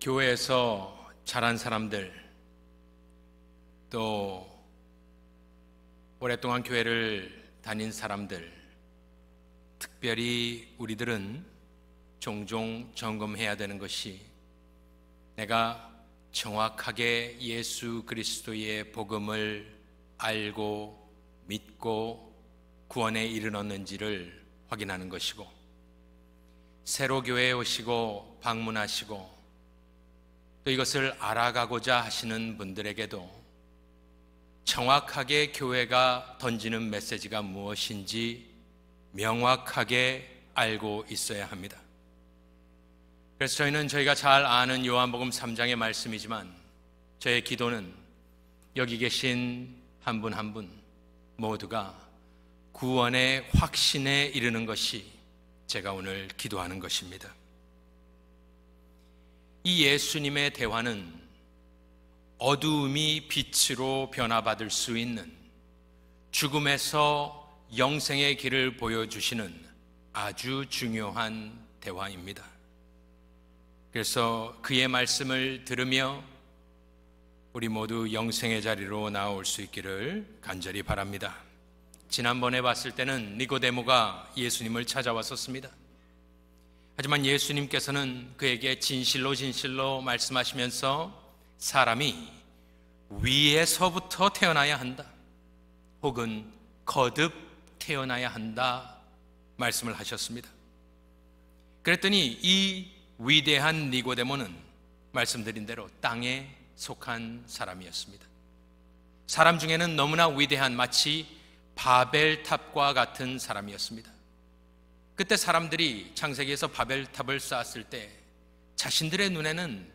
교회에서 자란 사람들, 또 오랫동안 교회를 다닌 사람들, 특별히 우리들은 종종 점검해야 되는 것이, 내가 정확하게 예수 그리스도의 복음을 알고 믿고 구원에 이르렀는지를 확인하는 것이고, 새로 교회에 오시고 방문하시고 또 이것을 알아가고자 하시는 분들에게도 정확하게 교회가 던지는 메시지가 무엇인지 명확하게 알고 있어야 합니다. 그래서 저희는 저희가 잘 아는 요한복음 3장의 말씀이지만, 저의 기도는 여기 계신 한 분 한 분 모두가 구원의 확신에 이르는 것이 제가 오늘 기도하는 것입니다. 이 예수님의 대화는 어두움이 빛으로 변화받을 수 있는, 죽음에서 영생의 길을 보여주시는 아주 중요한 대화입니다. 그래서 그의 말씀을 들으며 우리 모두 영생의 자리로 나올 수 있기를 간절히 바랍니다. 지난번에 봤을 때는 니고데모가 예수님을 찾아왔었습니다. 하지만 예수님께서는 그에게 진실로 진실로 말씀하시면서 사람이 위에서부터 태어나야 한다, 혹은 거듭 태어나야 한다 말씀을 하셨습니다. 그랬더니 이 위대한 니고데모는 말씀드린 대로 땅에 속한 사람이었습니다. 사람 중에는 너무나 위대한, 마치 바벨탑과 같은 사람이었습니다. 그때 사람들이 창세기에서 바벨탑을 쌓았을 때 자신들의 눈에는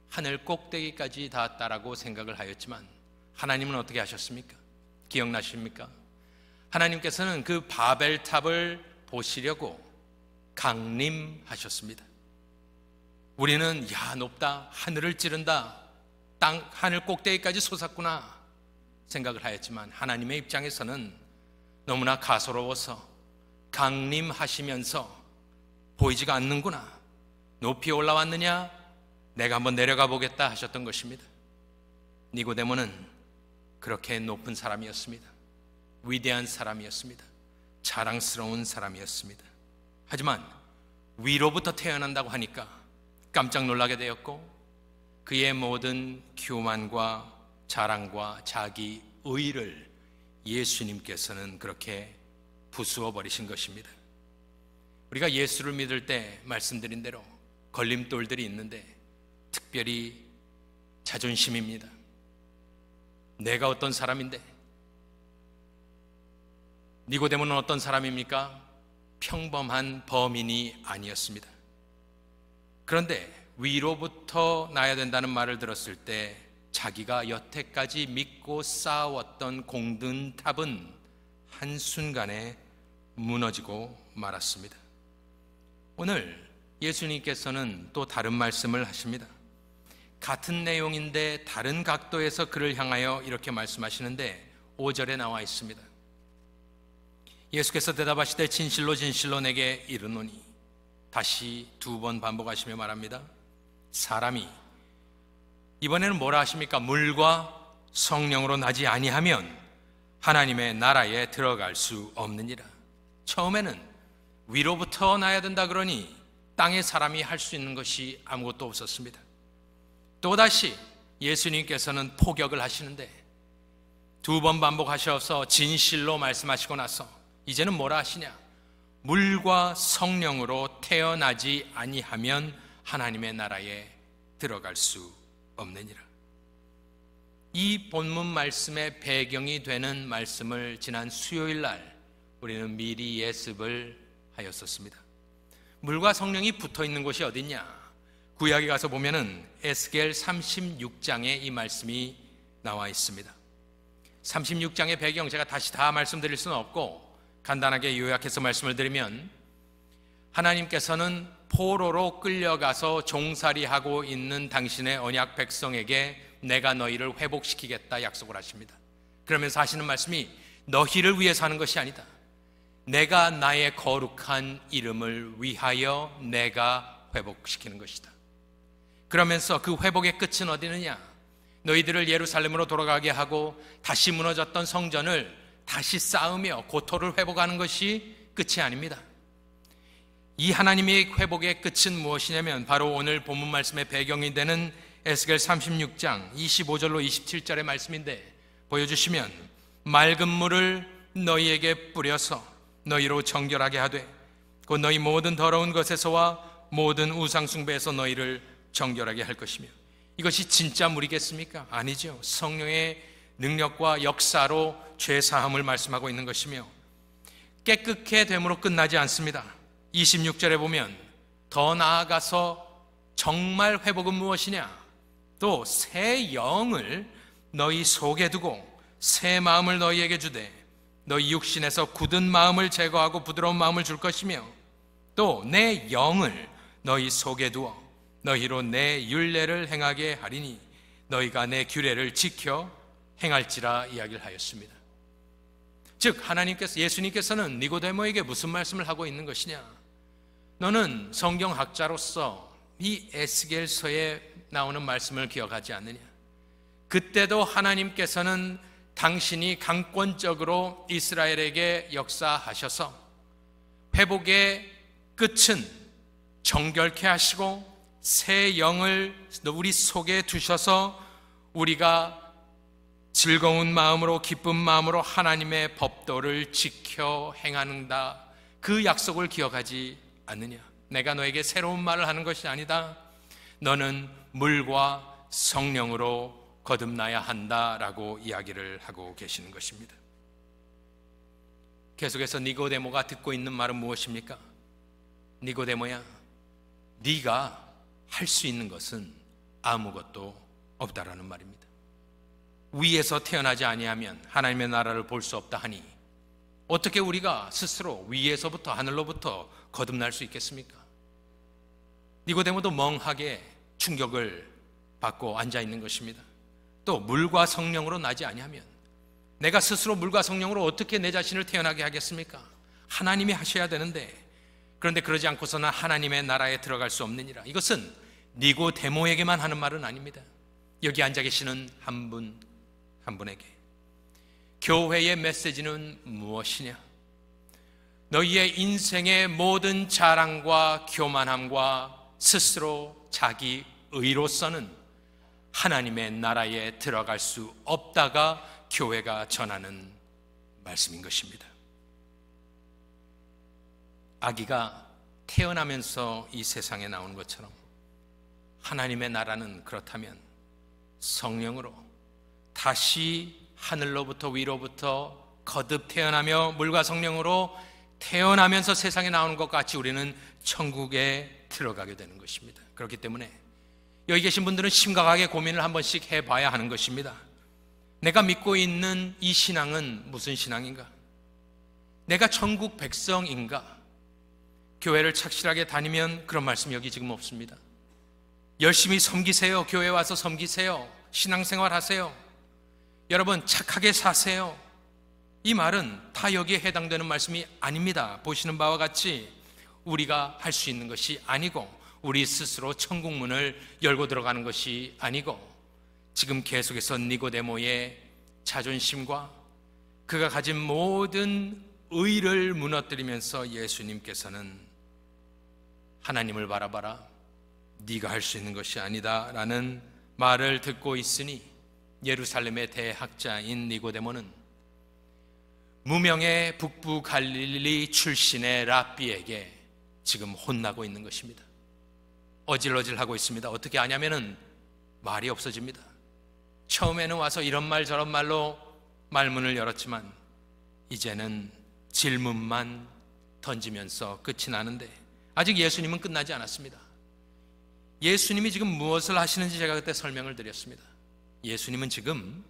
하늘 꼭대기까지 닿았다라고 생각을 하였지만, 하나님은 어떻게 하셨습니까? 기억나십니까? 하나님께서는 그 바벨탑을 보시려고 강림하셨습니다. 우리는 야, 높다, 하늘을 찌른다, 땅 하늘 꼭대기까지 솟았구나 생각을 하였지만, 하나님의 입장에서는 너무나 가소로워서 강림하시면서 보이지가 않는구나, 높이 올라왔느냐, 내가 한번 내려가 보겠다 하셨던 것입니다. 니고데모는 그렇게 높은 사람이었습니다. 위대한 사람이었습니다. 자랑스러운 사람이었습니다. 하지만 위로부터 태어난다고 하니까 깜짝 놀라게 되었고, 그의 모든 교만과 자랑과 자기 의를 예수님께서는 그렇게 부수어 버리신 것입니다. 우리가 예수를 믿을 때 말씀드린 대로 걸림돌들이 있는데, 특별히 자존심입니다. 내가 어떤 사람인데, 니고데모는 어떤 사람입니까? 평범한 범인이 아니었습니다. 그런데 위로부터 나야 된다는 말을 들었을 때 자기가 여태까지 믿고 쌓아왔던 공든 탑은 한순간에 무너지고 말았습니다. 오늘 예수님께서는 또 다른 말씀을 하십니다. 같은 내용인데 다른 각도에서 그를 향하여 이렇게 말씀하시는데, 5절에 나와 있습니다. 예수께서 대답하시되 진실로 진실로 내게 이르노니, 다시 2번 반복하시며 말합니다. 사람이, 이번에는 뭐라 하십니까? 물과 성령으로 나지 아니하면 하나님의 나라에 들어갈 수 없느니라. 처음에는 위로부터 나야 된다 그러니 땅의 사람이 할 수 있는 것이 아무것도 없었습니다. 또다시 예수님께서는 포격을 하시는데, 2번 반복하셔서 진실로 말씀하시고 나서 이제는 뭐라 하시냐? 물과 성령으로 태어나지 아니하면 하나님의 나라에 들어갈 수 없느니라. 이 본문 말씀의 배경이 되는 말씀을 지난 수요일 날 우리는 미리 예습을 하였었습니다. 물과 성령이 붙어 있는 곳이 어딨냐? 구약에 가서 보면은 에스겔 36장에 이 말씀이 나와 있습니다. 36장의 배경 제가 다시 다 말씀드릴 수는 없고 간단하게 요약해서 말씀을 드리면, 하나님께서는 포로로 끌려가서 종살이하고 있는 당신의 언약 백성에게 내가 너희를 회복시키겠다 약속을 하십니다. 그러면서 하시는 말씀이, 너희를 위해서 하는 것이 아니다, 내가 나의 거룩한 이름을 위하여 내가 회복시키는 것이다. 그러면서 그 회복의 끝은 어디느냐? 너희들을 예루살렘으로 돌아가게 하고 다시 무너졌던 성전을 다시 쌓으며 고토를 회복하는 것이 끝이 아닙니다. 이 하나님의 회복의 끝은 무엇이냐면 바로 오늘 본문 말씀의 배경이 되는 에스겔 36장 25절로 27절의 말씀인데, 보여주시면 맑은 물을 너희에게 뿌려서 너희로 정결하게 하되 곧 너희 모든 더러운 것에서와 모든 우상 숭배에서 너희를 정결하게 할 것이며, 이것이 진짜 물이겠습니까? 아니죠. 성령의 능력과 역사로 죄 사함을 말씀하고 있는 것이며, 깨끗게 됨으로 끝나지 않습니다. 26절에 보면 더 나아가서 정말 회복은 무엇이냐? 또 새 영을 너희 속에 두고 새 마음을 너희에게 주되 너희 육신에서 굳은 마음을 제거하고 부드러운 마음을 줄 것이며, 또 내 영을 너희 속에 두어 너희로 내 율례를 행하게 하리니 너희가 내 규례를 지켜 행할지라 이야기를 하였습니다. 즉 예수님께서는 니고데모에게 무슨 말씀을 하고 있는 것이냐? 너는 성경학자로서 이 에스겔서에 나오는 말씀을 기억하지 않느냐? 그때도 하나님께서는 당신이 강권적으로 이스라엘에게 역사하셔서 회복의 끝은 정결케 하시고 새 영을 우리 속에 두셔서 우리가 즐거운 마음으로 기쁜 마음으로 하나님의 법도를 지켜 행하는다, 그 약속을 기억하지 않느냐? 내가 너에게 새로운 말을 하는 것이 아니다. 너는 물과 성령으로 거듭나야 한다라고 이야기를 하고 계시는 것입니다. 계속해서 니고데모가 듣고 있는 말은 무엇입니까? 니고데모야, 네가 할 수 있는 것은 아무것도 없다라는 말입니다. 위에서 태어나지 아니하면 하나님의 나라를 볼 수 없다 하니 어떻게 우리가 스스로 위에서부터 하늘로부터 거듭날 수 있겠습니까? 니고데모도 멍하게 충격을 받고 앉아 있는 것입니다. 또 물과 성령으로 나지 아니하면 내가 스스로 물과 성령으로 어떻게 내 자신을 태어나게 하겠습니까? 하나님이 하셔야 되는데, 그런데 그러지 않고서는 하나님의 나라에 들어갈 수 없느니라. 이것은 니고데모에게만 하는 말은 아닙니다. 여기 앉아 계시는 한 분 한 분에게 교회의 메시지는 무엇이냐? 너희의 인생의 모든 자랑과 교만함과 스스로 자기 의로서는 하나님의 나라에 들어갈 수 없다가 교회가 전하는 말씀인 것입니다. 아기가 태어나면서 이 세상에 나오는 것처럼 하나님의 나라는 그렇다면 성령으로 다시 하늘로부터 위로부터 거듭 태어나며 물과 성령으로 태어나면서 세상에 나오는 것 같이 우리는 천국에 들어가게 되는 것입니다. 그렇기 때문에 여기 계신 분들은 심각하게 고민을 한 번씩 해봐야 하는 것입니다. 내가 믿고 있는 이 신앙은 무슨 신앙인가? 내가 천국 백성인가? 교회를 착실하게 다니면 그런 말씀 여기 지금 없습니다. 열심히 섬기세요. 교회 와서 섬기세요. 신앙생활 하세요. 여러분 착하게 사세요. 이 말은 다 여기에 해당되는 말씀이 아닙니다. 보시는 바와 같이 우리가 할 수 있는 것이 아니고 우리 스스로 천국문을 열고 들어가는 것이 아니고, 지금 계속해서 니고데모의 자존심과 그가 가진 모든 의를 무너뜨리면서 예수님께서는 하나님을 바라봐라, 네가 할 수 있는 것이 아니다 라는 말을 듣고 있으니 예루살렘의 대학자인 니고데모는 무명의 북부 갈릴리 출신의 랍비에게 지금 혼나고 있는 것입니다. 어질어질하고 있습니다. 어떻게 하냐면은 말이 없어집니다. 처음에는 와서 이런 말 저런 말로 말문을 열었지만 이제는 질문만 던지면서 끝이 나는데, 아직 예수님은 끝나지 않았습니다. 예수님이 지금 무엇을 하시는지 제가 그때 설명을 드렸습니다. 예수님은 지금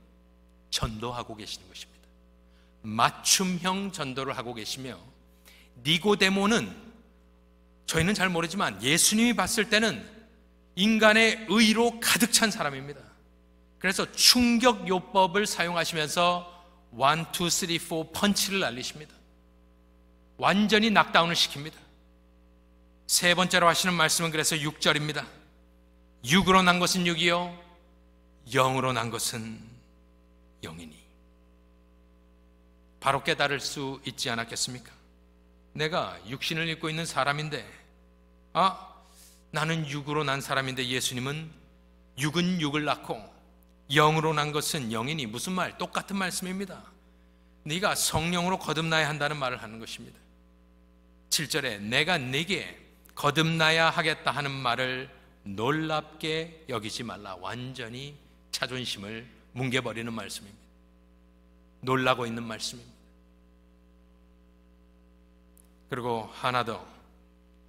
전도하고 계시는 것입니다. 맞춤형 전도를 하고 계시며, 니고데모는 저희는 잘 모르지만 예수님이 봤을 때는 인간의 의로 가득 찬 사람입니다. 그래서 충격요법을 사용하시면서 1, 2, 3, 4 펀치를 날리십니다. 완전히 낙다운을 시킵니다. 세 번째로 하시는 말씀은 그래서 6절입니다. 육으로 난 것은 육이요 영으로 난 것은 영이니. 바로 깨달을 수 있지 않았겠습니까? 내가 육신을 입고 있는 사람인데, 나는 육으로 난 사람인데 예수님은 육은 육을 낳고 영으로 난 것은 영이니. 무슨 말? 똑같은 말씀입니다. 네가 성령으로 거듭나야 한다는 말을 하는 것입니다. 7절에 내가 네게 거듭나야 하겠다 하는 말을 놀랍게 여기지 말라. 완전히 자존심을 뭉개버리는 말씀입니다. 놀라고 있는 말씀입니다. 그리고 하나 더,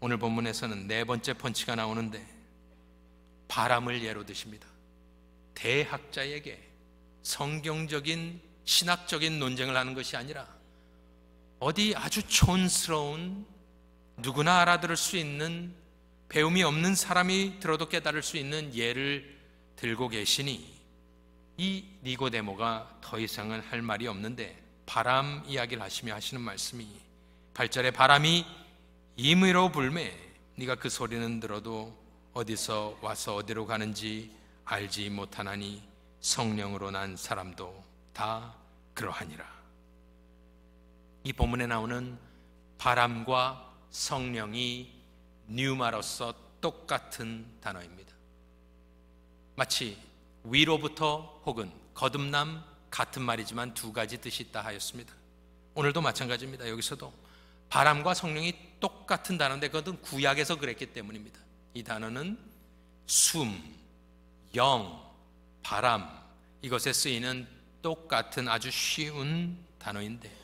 오늘 본문에서는 네 번째 펀치가 나오는데 바람을 예로 드십니다. 대학자에게 성경적인 신학적인 논쟁을 하는 것이 아니라 어디 아주 촌스러운 누구나 알아들을 수 있는 배움이 없는 사람이 들어도 깨달을 수 있는 예를 들고 계시니 이 니고데모가 더 이상은 할 말이 없는데 바람 이야기를 하시며 하시는 말씀이 8절에 바람이 임의로 불매 네가 그 소리는 들어도 어디서 와서 어디로 가는지 알지 못하나니 성령으로 난 사람도 다 그러하니라. 이 본문에 나오는 바람과 성령이 뉴마로서 똑같은 단어입니다. 마치 위로부터 혹은 거듭남 같은 말이지만 두 가지 뜻이 있다 하였습니다. 오늘도 마찬가지입니다. 여기서도 바람과 성령이 똑같은 단어인데 그것은 구약에서 그랬기 때문입니다. 이 단어는 숨, 영, 바람 이것에 쓰이는 똑같은 아주 쉬운 단어인데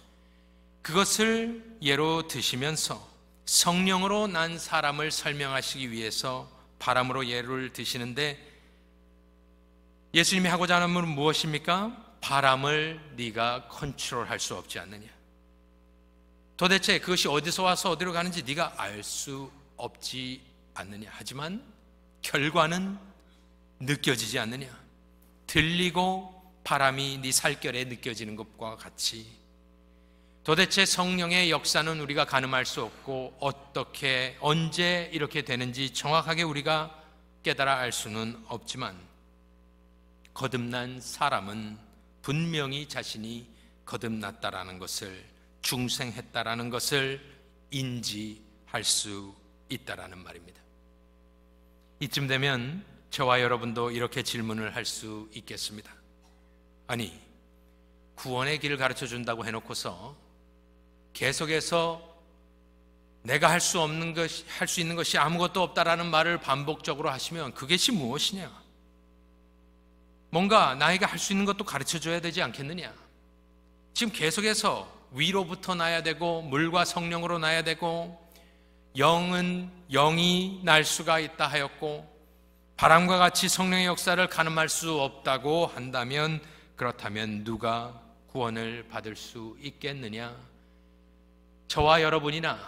그것을 예로 드시면서 성령으로 난 사람을 설명하시기 위해서 바람으로 예를 드시는데 예수님이 하고자 하는 말은 무엇입니까? 바람을 네가 컨트롤할 수 없지 않느냐. 도대체 그것이 어디서 와서 어디로 가는지 네가 알 수 없지 않느냐. 하지만 결과는 느껴지지 않느냐. 들리고 바람이 네 살결에 느껴지는 것과 같이 도대체 성령의 역사는 우리가 가늠할 수 없고 어떻게 언제 이렇게 되는지 정확하게 우리가 깨달아 알 수는 없지만 거듭난 사람은 분명히 자신이 거듭났다라는 것을 중생했다라는 것을 인지할 수 있다라는 말입니다. 이쯤 되면 저와 여러분도 이렇게 질문을 할 수 있겠습니다. 아니, 구원의 길을 가르쳐 준다고 해놓고서 계속해서 내가 할 수 있는 것이 아무것도 없다라는 말을 반복적으로 하시면 그것이 무엇이냐? 뭔가 나에게 할 수 있는 것도 가르쳐 줘야 되지 않겠느냐? 지금 계속해서 위로부터 나야 되고 물과 성령으로 나야 되고 영은 영이 날 수가 있다 하였고 바람과 같이 성령의 역사를 가늠할 수 없다고 한다면 그렇다면 누가 구원을 받을 수 있겠느냐? 저와 여러분이나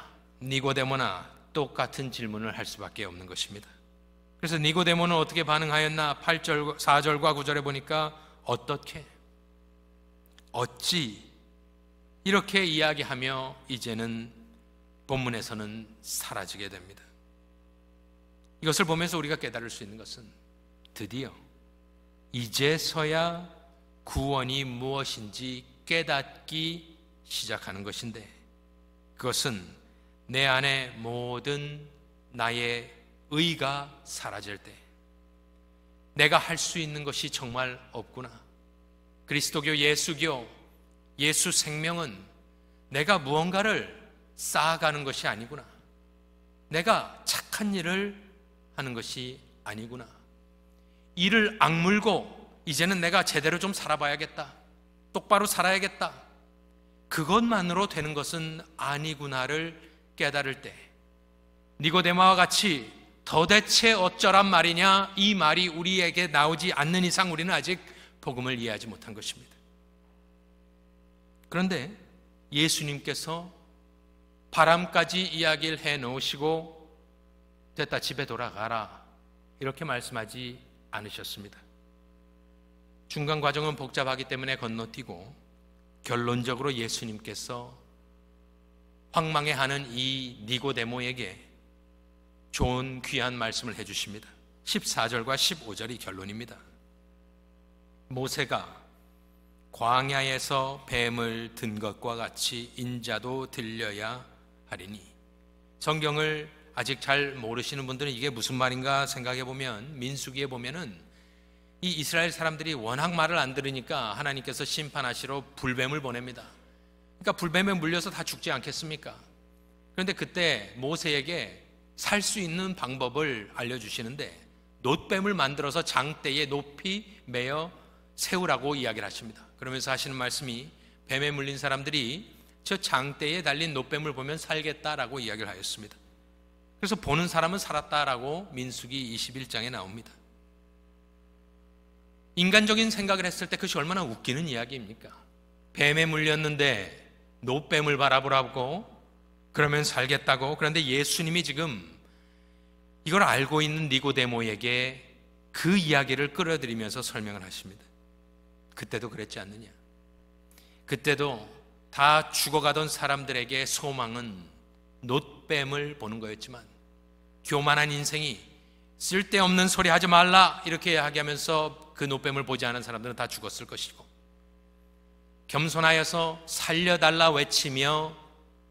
니고데모나 똑같은 질문을 할 수밖에 없는 것입니다. 그래서 니고데모는 어떻게 반응하였나? 4절과 9절에 보니까 어떻게? 어찌? 이렇게 이야기하며 이제는 본문에서는 사라지게 됩니다. 이것을 보면서 우리가 깨달을 수 있는 것은 드디어 이제서야 구원이 무엇인지 깨닫기 시작하는 것인데 그것은 내 안에 모든 나의 의가 사라질 때 내가 할 수 있는 것이 정말 없구나. 그리스도교, 예수교, 예수 생명은 내가 무언가를 쌓아가는 것이 아니구나. 내가 착한 일을 하는 것이 아니구나. 이를 악물고 이제는 내가 제대로 좀 살아봐야겠다. 똑바로 살아야겠다. 그것만으로 되는 것은 아니구나를 깨달을 때 니고데모와 같이 도대체 어쩌란 말이냐 이 말이 우리에게 나오지 않는 이상 우리는 아직 복음을 이해하지 못한 것입니다. 그런데 예수님께서 바람까지 이야기를 해놓으시고 됐다 집에 돌아가라 이렇게 말씀하지 않으셨습니다. 중간 과정은 복잡하기 때문에 건너뛰고 결론적으로 예수님께서 황망해하는 이 니고데모에게 좋은 귀한 말씀을 해주십니다. 14절과 15절이 결론입니다. 모세가 광야에서 뱀을 든 것과 같이 인자도 들려야 하리니, 성경을 아직 잘 모르시는 분들은 이게 무슨 말인가 생각해 보면 민수기에 보면은 이 이스라엘 사람들이 워낙 말을 안 들으니까 하나님께서 심판하시러 불뱀을 보냅니다. 그러니까 불뱀에 물려서 다 죽지 않겠습니까? 그런데 그때 모세에게 살 수 있는 방법을 알려주시는데 놋뱀을 만들어서 장대에 높이 매어 세우라고 이야기를 하십니다. 그러면서 하시는 말씀이 뱀에 물린 사람들이 저 장대에 달린 놋뱀을 보면 살겠다라고 이야기를 하였습니다. 그래서 보는 사람은 살았다라고 민수기 21장에 나옵니다. 인간적인 생각을 했을 때 그것이 얼마나 웃기는 이야기입니까? 뱀에 물렸는데 놋뱀을 바라보라고 그러면 살겠다고. 그런데 예수님이 지금 이걸 알고 있는 니고데모에게 그 이야기를 끌어들이면서 설명을 하십니다. 그때도 그랬지 않느냐? 그때도 다 죽어가던 사람들에게 소망은 놋뱀을 보는 거였지만, 교만한 인생이 쓸데없는 소리 하지 말라 이렇게 이야기하면서 그 놋뱀을 보지 않은 사람들은 다 죽었을 것이고, 겸손하여서 살려달라 외치며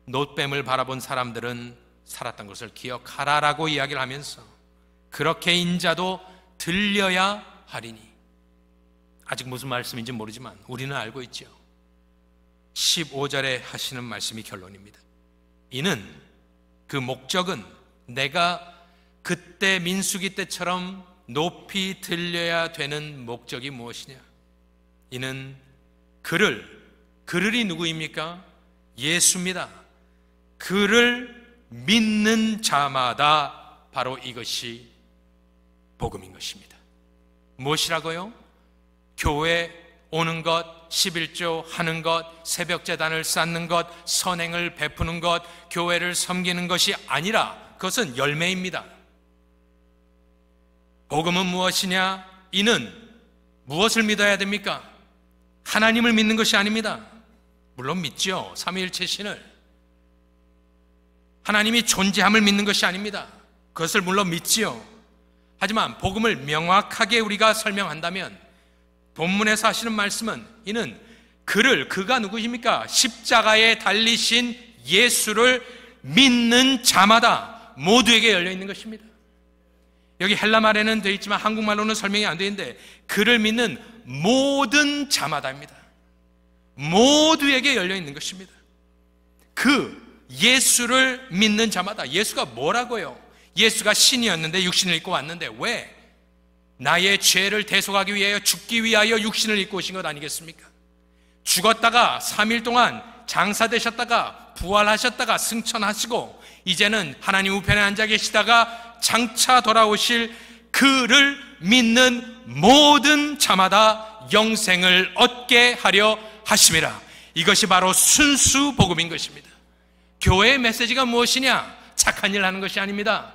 놋뱀을 바라본 사람들은 살았던 것을 기억하라라고 이야기를 하면서, 그렇게 인자도 들려야 하리니, 아직 무슨 말씀인지 모르지만 우리는 알고 있죠. 15절에 하시는 말씀이 결론입니다. 이는, 그 목적은 내가 그때 민수기 때처럼 높이 들려야 되는 목적이 무엇이냐? 이는 그를이 누구입니까? 예수입니다. 그를 믿는 자마다 바로 이것이 복음인 것입니다. 무엇이라고요? 교회 오는 것, 11조 하는 것, 새벽 제단을 쌓는 것, 선행을 베푸는 것, 교회를 섬기는 것이 아니라 그것은 열매입니다. 복음은 무엇이냐? 이는 무엇을 믿어야 됩니까? 하나님을 믿는 것이 아닙니다. 물론 믿죠. 삼위일체 신을. 하나님이 존재함을 믿는 것이 아닙니다. 그것을 물론 믿지요. 하지만 복음을 명확하게 우리가 설명한다면 본문에서 하시는 말씀은, 이는 그가 누구십니까? 십자가에 달리신 예수를 믿는 자마다 모두에게 열려있는 것입니다. 여기 헬라 말에는 되어 있지만 한국말로는 설명이 안 되는데, 그를 믿는 모든 자마다입니다. 모두에게 열려있는 것입니다. 그 예수를 믿는 자마다. 예수가 뭐라고요? 예수가 신이었는데 육신을 입고 왔는데, 왜? 나의 죄를 대속하기 위하여, 죽기 위하여 육신을 입고 오신 것 아니겠습니까? 죽었다가 3일 동안 장사되셨다가 부활하셨다가 승천하시고 이제는 하나님 우편에 앉아 계시다가 장차 돌아오실 그를 믿는 모든 자마다 영생을 얻게 하려 하심이라. 이것이 바로 순수 복음인 것입니다. 교회의 메시지가 무엇이냐? 착한 일 하는 것이 아닙니다.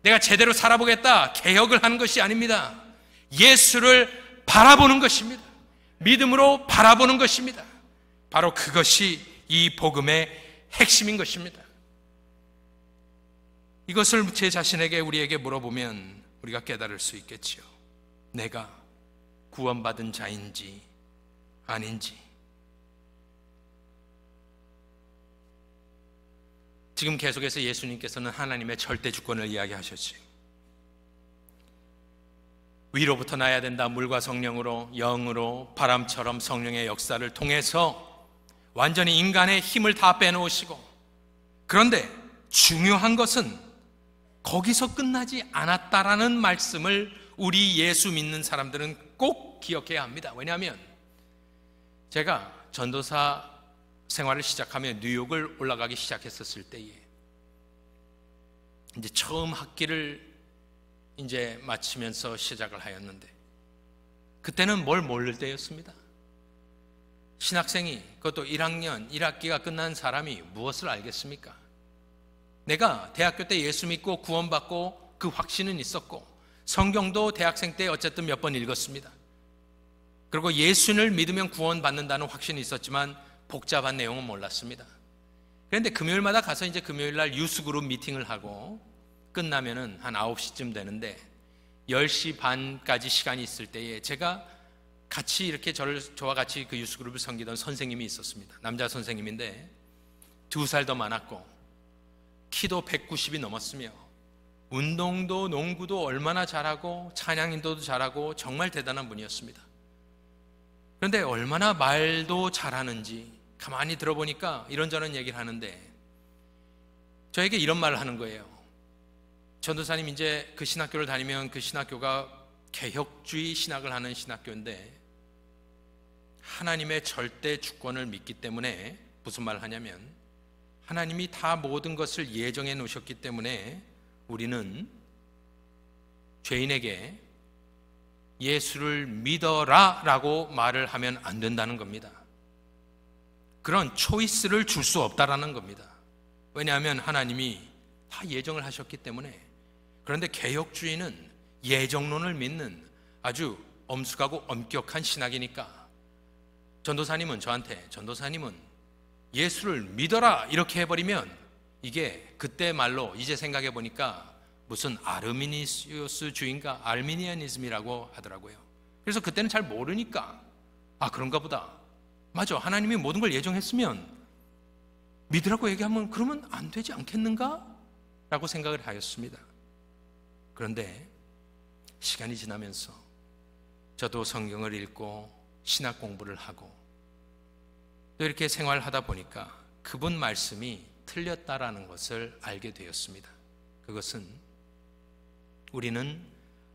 내가 제대로 살아보겠다, 개혁을 하는 것이 아닙니다. 예수를 바라보는 것입니다. 믿음으로 바라보는 것입니다. 바로 그것이 이 복음의 핵심인 것입니다. 이것을 제 자신에게, 우리에게 물어보면 우리가 깨달을 수 있겠지요. 내가 구원받은 자인지 아닌지. 지금 계속해서 예수님께서는 하나님의 절대 주권을 이야기하셨지요. 위로부터 나야 된다. 물과 성령으로, 영으로, 바람처럼 성령의 역사를 통해서 완전히 인간의 힘을 다 빼놓으시고, 그런데 중요한 것은 거기서 끝나지 않았다라는 말씀을 우리 예수 믿는 사람들은 꼭 기억해야 합니다. 왜냐하면 제가 전도사 생활을 시작하며 뉴욕을 올라가기 시작했었을 때에 이제 처음 학기를 이제 마치면서 시작을 하였는데, 그때는 뭘 모를 때였습니다. 신학생이, 그것도 1학년 1학기가 끝난 사람이 무엇을 알겠습니까? 내가 대학교 때 예수 믿고 구원받고 그 확신은 있었고, 성경도 대학생 때 어쨌든 몇 번 읽었습니다. 그리고 예수를 믿으면 구원받는다는 확신이 있었지만 복잡한 내용은 몰랐습니다. 그런데 금요일마다 가서 이제 금요일날 유스그룹 미팅을 하고 끝나면은 한 9시쯤 되는데 10시 반까지 시간이 있을 때에 제가 같이 이렇게 저와 같이 그 유스그룹을 섬기던 선생님이 있었습니다. 남자 선생님인데 2살 더 많았고 키도 190이 넘었으며 운동도 농구도 얼마나 잘하고 찬양인도도 잘하고 정말 대단한 분이었습니다. 그런데 얼마나 말도 잘하는지 가만히 들어보니까 이런저런 얘기를 하는데 저에게 이런 말을 하는 거예요. 전도사님, 이제 그 신학교를 다니면 그 신학교가 개혁주의 신학을 하는 신학교인데 하나님의 절대 주권을 믿기 때문에, 무슨 말을 하냐면 하나님이 다 모든 것을 예정해 놓으셨기 때문에 우리는 죄인에게 예수를 믿어라 라고 말을 하면 안 된다는 겁니다. 그런 초이스를 줄 수 없다라는 겁니다. 왜냐하면 하나님이 다 예정을 하셨기 때문에. 그런데 개혁주의는 예정론을 믿는 아주 엄숙하고 엄격한 신학이니까 전도사님은 저한테, 전도사님은 예수를 믿어라 이렇게 해버리면 이게 그때 말로 이제 생각해 보니까 무슨 아르미니우스주의인가 알미니아니즘이라고 하더라고요. 그래서 그때는 잘 모르니까 아, 그런가 보다, 맞아, 하나님이 모든 걸 예정했으면 믿으라고 얘기하면 그러면 안 되지 않겠는가? 라고 생각을 하였습니다. 그런데 시간이 지나면서 저도 성경을 읽고 신학 공부를 하고 또 이렇게 생활하다 보니까 그분 말씀이 틀렸다라는 것을 알게 되었습니다. 그것은 우리는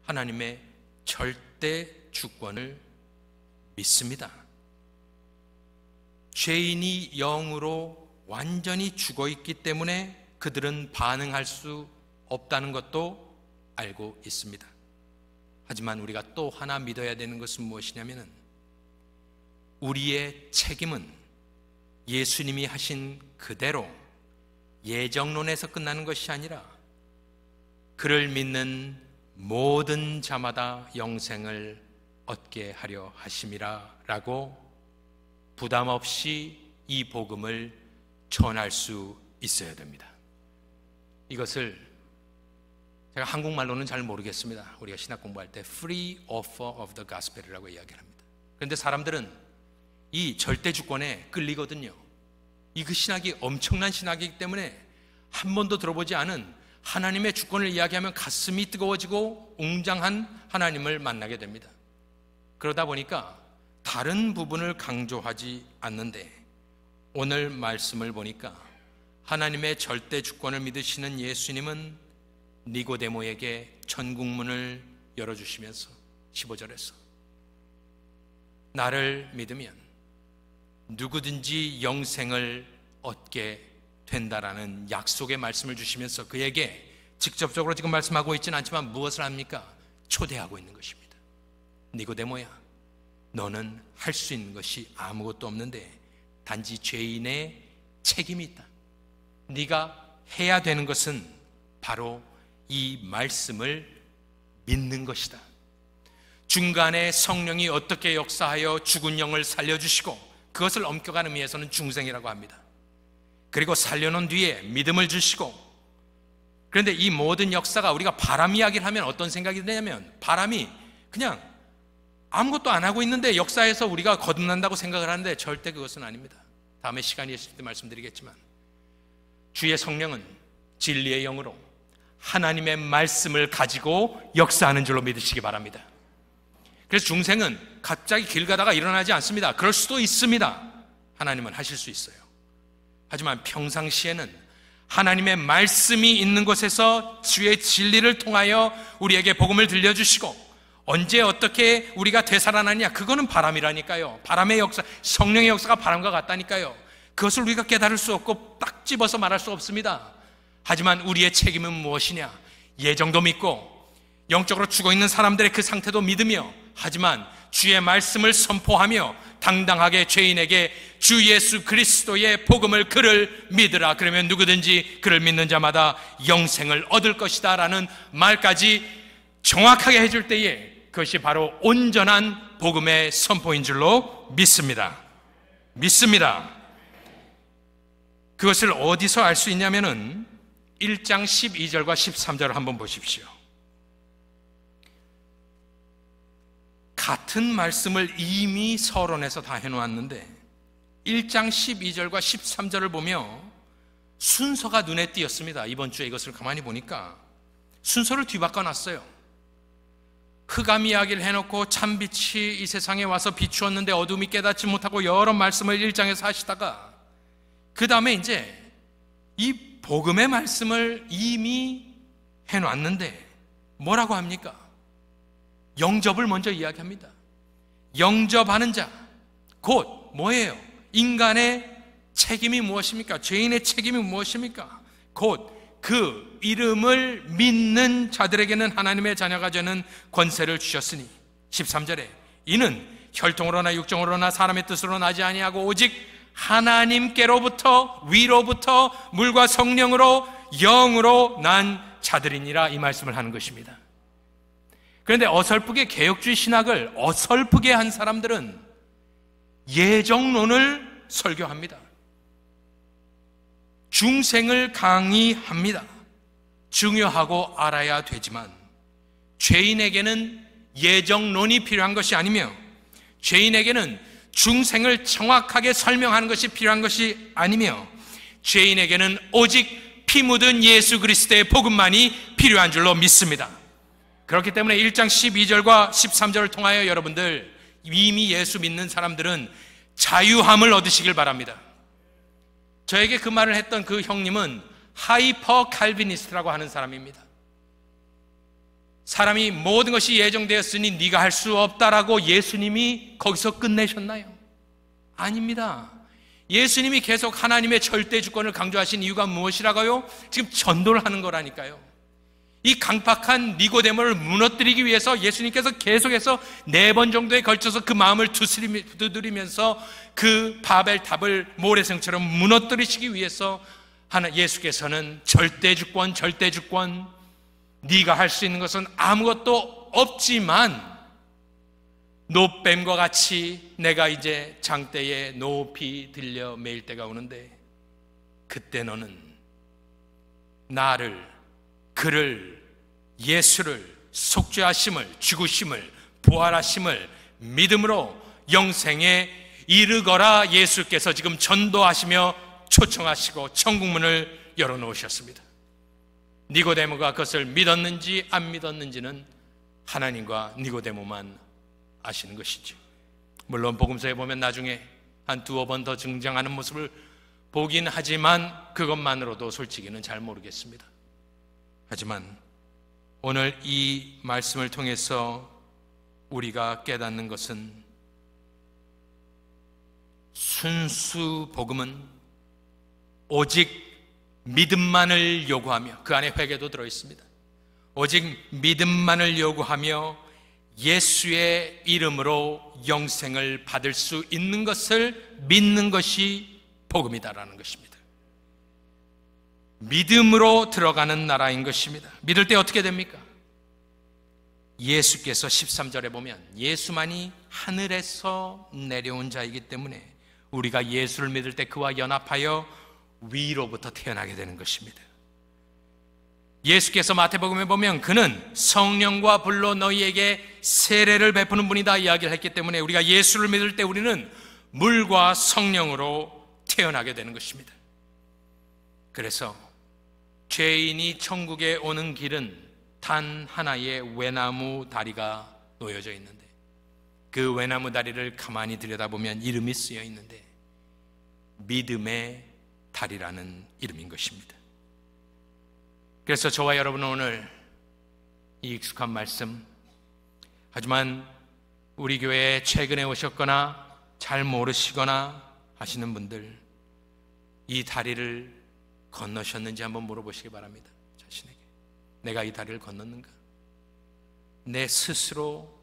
하나님의 절대 주권을 믿습니다. 죄인이 영으로 완전히 죽어 있기 때문에 그들은 반응할 수 없다는 것도 알고 있습니다. 하지만 우리가 또 하나 믿어야 되는 것은 무엇이냐면 우리의 책임은 예수님이 하신 그대로 예정론에서 끝나는 것이 아니라 그를 믿는 모든 자마다 영생을 얻게 하려 하심이라 라고 부담 없이 이 복음을 전할 수 있어야 됩니다. 이것을 제가 한국말로는 잘 모르겠습니다. 우리가 신학 공부할 때 Free Offer of the Gospel이라고 이야기를 합니다. 그런데 사람들은 이 절대 주권에 끌리거든요. 이 그 신학이 엄청난 신학이기 때문에 한 번도 들어보지 않은 하나님의 주권을 이야기하면 가슴이 뜨거워지고 웅장한 하나님을 만나게 됩니다. 그러다 보니까 다른 부분을 강조하지 않는데 오늘 말씀을 보니까 하나님의 절대 주권을 믿으시는 예수님은 니고데모에게 천국문을 열어주시면서 15절에서 나를 믿으면 누구든지 영생을 얻게 된다라는 약속의 말씀을 주시면서 그에게 직접적으로 지금 말씀하고 있지는 않지만 무엇을 합니까? 초대하고 있는 것입니다. 니고데모야, 너는 할 수 있는 것이 아무것도 없는데 단지 죄인의 책임이 있다. 네가 해야 되는 것은 바로 이 말씀을 믿는 것이다. 중간에 성령이 어떻게 역사하여 죽은 영을 살려주시고 그것을 엄격한 의미에서는 중생이라고 합니다. 그리고 살려놓은 뒤에 믿음을 주시고, 그런데 이 모든 역사가 우리가 바람 이야기를 하면 어떤 생각이 드냐면 바람이 그냥 아무것도 안 하고 있는데 역사에서 우리가 거듭난다고 생각을 하는데 절대 그것은 아닙니다. 다음에 시간이 있을 때 말씀드리겠지만 주의 성령은 진리의 영으로 하나님의 말씀을 가지고 역사하는 줄로 믿으시기 바랍니다. 그래서 중생은 갑자기 길 가다가 일어나지 않습니다. 그럴 수도 있습니다. 하나님은 하실 수 있어요. 하지만 평상시에는 하나님의 말씀이 있는 곳에서 주의 진리를 통하여 우리에게 복음을 들려주시고 언제 어떻게 우리가 되살아나냐, 그거는 바람이라니까요. 바람의 역사, 성령의 역사가 바람과 같다니까요. 그것을 우리가 깨달을 수 없고 딱 집어서 말할 수 없습니다. 하지만 우리의 책임은 무엇이냐? 예정도 믿고 영적으로 죽어있는 사람들의 그 상태도 믿으며, 하지만 주의 말씀을 선포하며 당당하게 죄인에게 주 예수 그리스도의 복음을, 그를 믿으라. 그러면 누구든지 그를 믿는 자마다 영생을 얻을 것이다 라는 말까지 정확하게 해줄 때에 그것이 바로 온전한 복음의 선포인 줄로 믿습니다. 그것을 어디서 알 수 있냐면은 1장 12절과 13절을 한번 보십시오. 같은 말씀을 이미 서론에서 다 해놓았는데 1장 12절과 13절을 보며 순서가 눈에 띄었습니다. 이번 주에 이것을 가만히 보니까 순서를 뒤바꿔 놨어요. 흑암 이야기를 해놓고 참빛이 이 세상에 와서 비추었는데 어둠이 깨닫지 못하고 여러 말씀을 1장에서 하시다가 그 다음에 이제 이 복음의 말씀을 이미 해놨는데 뭐라고 합니까? 영접을 먼저 이야기합니다. 영접하는 자, 곧 뭐예요? 인간의 책임이 무엇입니까? 죄인의 책임이 무엇입니까? 곧 그 이름을 믿는 자들에게는 하나님의 자녀가 되는 권세를 주셨으니 13절에 이는 혈통으로나 육정으로나 사람의 뜻으로 나지 아니하고 오직 하나님께로부터 위로부터 물과 성령으로 영으로 난 자들이니라 이 말씀을 하는 것입니다. 그런데 어설프게 개혁주의 신학을 어설프게 한 사람들은 예정론을 설교합니다. 중생을 강의합니다. 중요하고 알아야 되지만 죄인에게는 예정론이 필요한 것이 아니며 죄인에게는 중생을 정확하게 설명하는 것이 필요한 것이 아니며 죄인에게는 오직 피 묻은 예수 그리스도의 복음만이 필요한 줄로 믿습니다. 그렇기 때문에 1장 12절과 13절을 통하여 여러분들 이미 예수 믿는 사람들은 자유함을 얻으시길 바랍니다. 저에게 그 말을 했던 그 형님은 하이퍼 칼비니스트라고 하는 사람입니다. 사람이 모든 것이 예정되었으니 네가 할 수 없다라고 예수님이 거기서 끝내셨나요? 아닙니다. 예수님이 계속 하나님의 절대 주권을 강조하신 이유가 무엇이라고요? 지금 전도를 하는 거라니까요. 이 강팍한 니고데모를 무너뜨리기 위해서 예수님께서 계속해서 4번 정도에 걸쳐서 그 마음을 두드리면서 그 바벨탑을 모래성처럼 무너뜨리시기 위해서 예수께서는 절대주권 네가 할 수 있는 것은 아무것도 없지만 노뱀과 같이 내가 이제 장대에 높이 들려 매일 때가 오는데 그때 너는 나를 그를 예수를 속죄하심을 죽으심을 부활하심을 믿음으로 영생에 이르거라 예수께서 지금 전도하시며 초청하시고 천국문을 열어놓으셨습니다. 니고데모가 그것을 믿었는지 안 믿었는지는 하나님과 니고데모만 아시는 것이죠. 물론 복음서에 보면 나중에 한 2-5번 더 등장하는 모습을 보긴 하지만 그것만으로도 솔직히는 잘 모르겠습니다. 하지만 오늘 이 말씀을 통해서 우리가 깨닫는 것은 순수 복음은 오직 믿음만을 요구하며 그 안에 회개도 들어있습니다. 오직 믿음만을 요구하며 예수의 이름으로 영생을 받을 수 있는 것을 믿는 것이 복음이다라는 것입니다. 믿음으로 들어가는 나라인 것입니다. 믿을 때 어떻게 됩니까? 예수께서 13절에 보면 예수만이 하늘에서 내려온 자이기 때문에 우리가 예수를 믿을 때 그와 연합하여 위로부터 태어나게 되는 것입니다. 예수께서 마태복음에 보면 그는 성령과 불로 너희에게 세례를 베푸는 분이다 이야기를 했기 때문에 우리가 예수를 믿을 때 우리는 물과 성령으로 태어나게 되는 것입니다. 그래서 죄인이 천국에 오는 길은 단 하나의 외나무 다리가 놓여져 있는데 그 외나무 다리를 가만히 들여다보면 이름이 쓰여 있는데 믿음의 다리라는 이름인 것입니다. 그래서 저와 여러분은 오늘 이 익숙한 말씀, 하지만 우리 교회에 최근에 오셨거나 잘 모르시거나 하시는 분들 이 다리를 건너셨는지 한번 물어보시기 바랍니다. 자신에게 내가 이 다리를 건넜는가? 내 스스로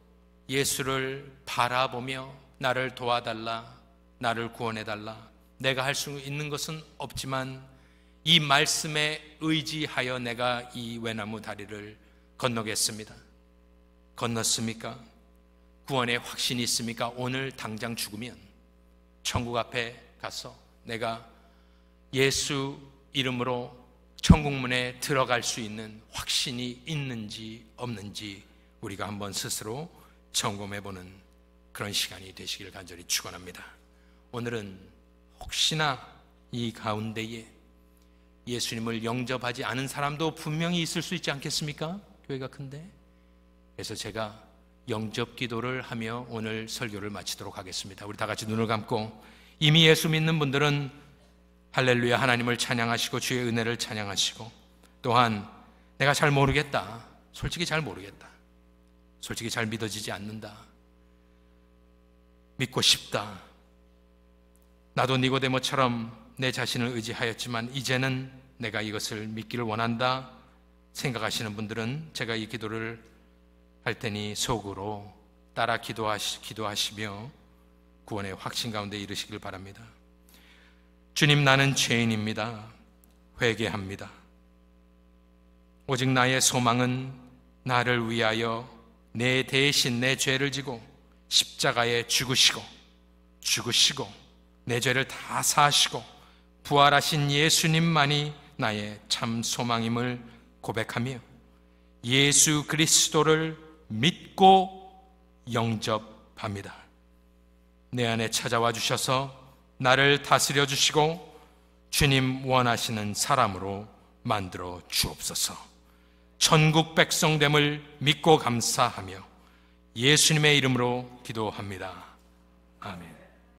예수를 바라보며 나를 도와달라, 나를 구원해달라, 내가 할 수 있는 것은 없지만 이 말씀에 의지하여 내가 이 외나무 다리를 건너겠습니다. 건넜습니까? 구원의 확신이 있습니까? 오늘 당장 죽으면 천국 앞에 가서 내가 예수 이름으로 천국문에 들어갈 수 있는 확신이 있는지 없는지 우리가 한번 스스로 점검해보는 그런 시간이 되시길 간절히 축원합니다. 오늘은 혹시나 이 가운데에 예수님을 영접하지 않은 사람도 분명히 있을 수 있지 않겠습니까? 교회가 큰데. 그래서 제가 영접 기도를 하며 오늘 설교를 마치도록 하겠습니다. 우리 다 같이 눈을 감고, 이미 예수 믿는 분들은 할렐루야 하나님을 찬양하시고 주의 은혜를 찬양하시고, 또한 내가 잘 모르겠다, 솔직히 잘 모르겠다, 솔직히 잘 믿어지지 않는다, 믿고 싶다, 나도 니고데모처럼 내 자신을 의지하였지만 이제는 내가 이것을 믿기를 원한다 생각하시는 분들은 제가 이 기도를 할 테니 속으로 따라 기도하시며 구원의 확신 가운데 이르시길 바랍니다. 주님, 나는 죄인입니다. 회개합니다. 오직 나의 소망은 나를 위하여 내 대신 내 죄를 지고 십자가에 죽으시고 내 죄를 다 사시고 부활하신 예수님만이 나의 참 소망임을 고백하며 예수 그리스도를 믿고 영접합니다. 내 안에 찾아와 주셔서 나를 다스려 주시고 주님 원하시는 사람으로 만들어 주옵소서. 천국 백성됨을 믿고 감사하며 예수님의 이름으로 기도합니다. 아멘.